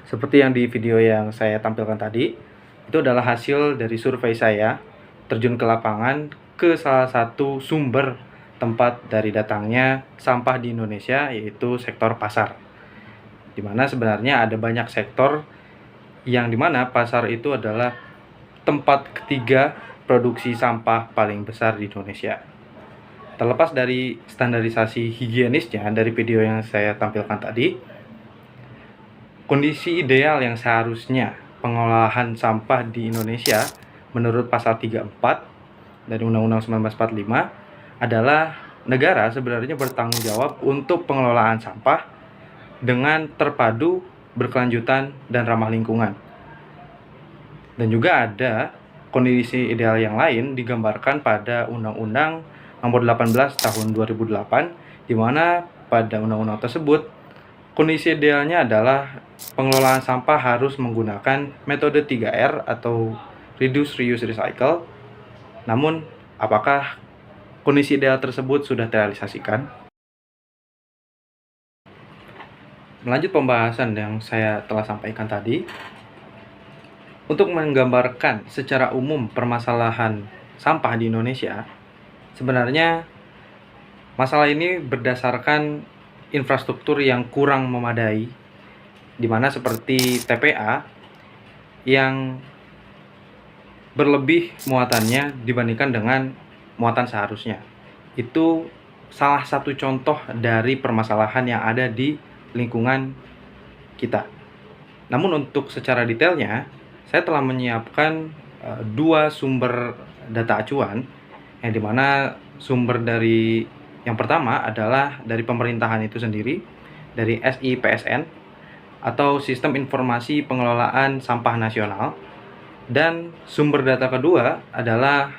Seperti yang di video yang saya tampilkan tadi, itu adalah hasil dari survei saya terjun ke lapangan ke salah satu sumber tempat dari datangnya sampah di Indonesia, yaitu sektor pasar. Di mana sebenarnya ada banyak sektor yang dimana pasar itu adalah tempat ketiga produksi sampah paling besar di Indonesia. Terlepas dari standarisasi higienisnya dari video yang saya tampilkan tadi, kondisi ideal yang seharusnya pengolahan sampah di Indonesia menurut pasal 34 dari Undang-Undang 1945 adalah negara sebenarnya bertanggung jawab untuk pengelolaan sampah dengan terpadu, berkelanjutan, dan ramah lingkungan. Dan juga ada kondisi ideal yang lain digambarkan pada Undang-Undang Nomor 18 Tahun 2008, di mana pada undang-undang tersebut kondisi idealnya adalah pengelolaan sampah harus menggunakan metode 3R atau Reduce, Reuse, Recycle. Namun, apakah kondisi ideal tersebut sudah terrealisasikan? Melanjut pembahasan yang saya telah sampaikan tadi, untuk menggambarkan secara umum permasalahan sampah di Indonesia, sebenarnya masalah ini berdasarkan infrastruktur yang kurang memadai, di mana seperti TPA yang berlebih muatannya dibandingkan dengan muatan seharusnya. Itu salah satu contoh dari permasalahan yang ada di lingkungan kita. Namun untuk secara detailnya, saya telah menyiapkan dua sumber data acuan, yang dimana sumber dari yang pertama adalah dari pemerintahan itu sendiri, dari SIPSN atau Sistem Informasi Pengelolaan Sampah Nasional, dan sumber data kedua adalah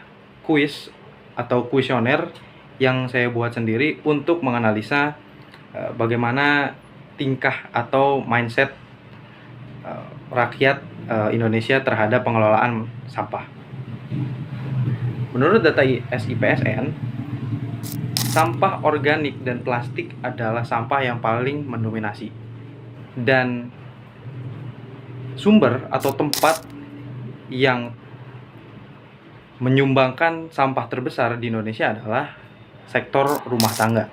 kuis atau kuesioner yang saya buat sendiri untuk menganalisa bagaimana tingkah atau mindset rakyat Indonesia terhadap pengelolaan sampah. Menurut data SIPSN, sampah organik dan plastik adalah sampah yang paling mendominasi. Dan sumber atau tempat yang menyumbangkan sampah terbesar di Indonesia adalah sektor rumah tangga.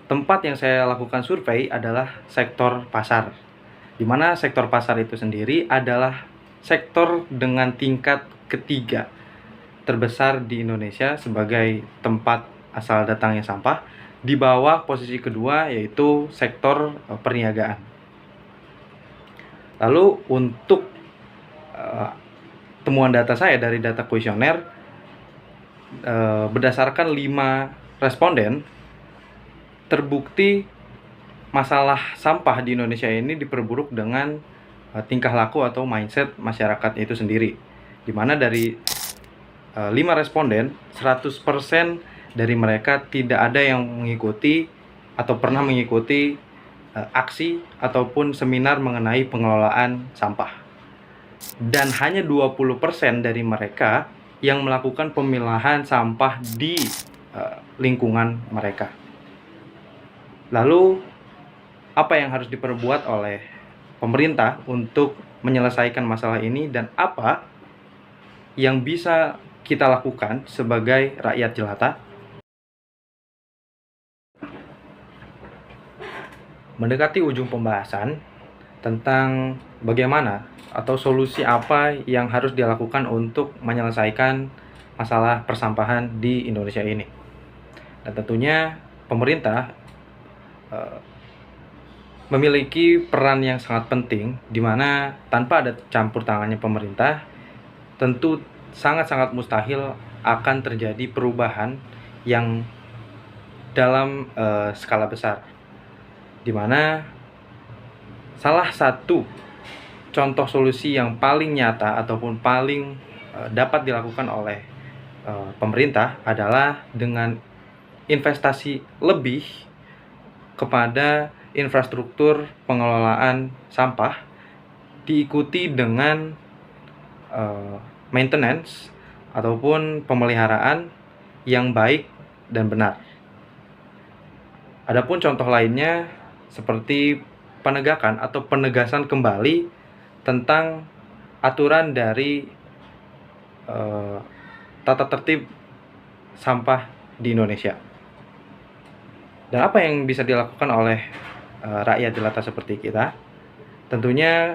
Tempat yang saya lakukan survei adalah sektor pasar, di mana sektor pasar itu sendiri adalah sektor dengan tingkat ketiga terbesar di Indonesia sebagai tempat asal datangnya sampah, di bawah posisi kedua yaitu sektor perniagaan. Lalu untuk temuan data saya dari data kuesioner, berdasarkan 5 responden, terbukti masalah sampah di Indonesia ini diperburuk dengan tingkah laku atau mindset masyarakat itu sendiri, di mana dari 5 responden, 100% dari mereka tidak ada yang mengikuti atau pernah mengikuti aksi ataupun seminar mengenai pengelolaan sampah. Dan hanya 20% dari mereka yang melakukan pemilahan sampah di lingkungan mereka. Lalu, apa yang harus diperbuat oleh pemerintah untuk menyelesaikan masalah ini, dan apa yang bisa kita lakukan sebagai rakyat jelata? Mendekati ujung pembahasan tentang bagaimana atau solusi apa yang harus dilakukan untuk menyelesaikan masalah persampahan di Indonesia ini. Dan tentunya pemerintah memiliki peran yang sangat penting, di mana tanpa ada campur tangannya pemerintah, tentu sangat-sangat mustahil akan terjadi perubahan yang dalam skala besar, di mana salah satu contoh solusi yang paling nyata ataupun paling dapat dilakukan oleh pemerintah adalah dengan investasi lebih kepada infrastruktur pengelolaan sampah, diikuti dengan maintenance ataupun pemeliharaan yang baik dan benar. Adapun contoh lainnya seperti penegakan atau penegasan kembali tentang aturan dari tata tertib sampah di Indonesia. Dan apa yang bisa dilakukan oleh rakyat jelata seperti kita? Tentunya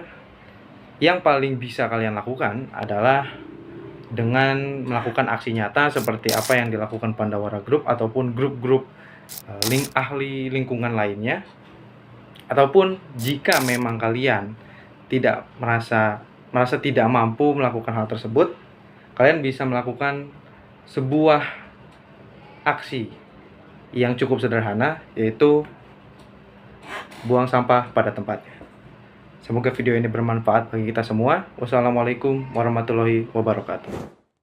yang paling bisa kalian lakukan adalah dengan melakukan aksi nyata seperti apa yang dilakukan Pandawara Group ataupun grup-grup ahli lingkungan lainnya. Ataupun jika memang kalian tidak merasa tidak mampu melakukan hal tersebut, kalian bisa melakukan sebuah aksi yang cukup sederhana, yaitu buang sampah pada tempatnya. Semoga video ini bermanfaat bagi kita semua. Wassalamualaikum warahmatullahi wabarakatuh.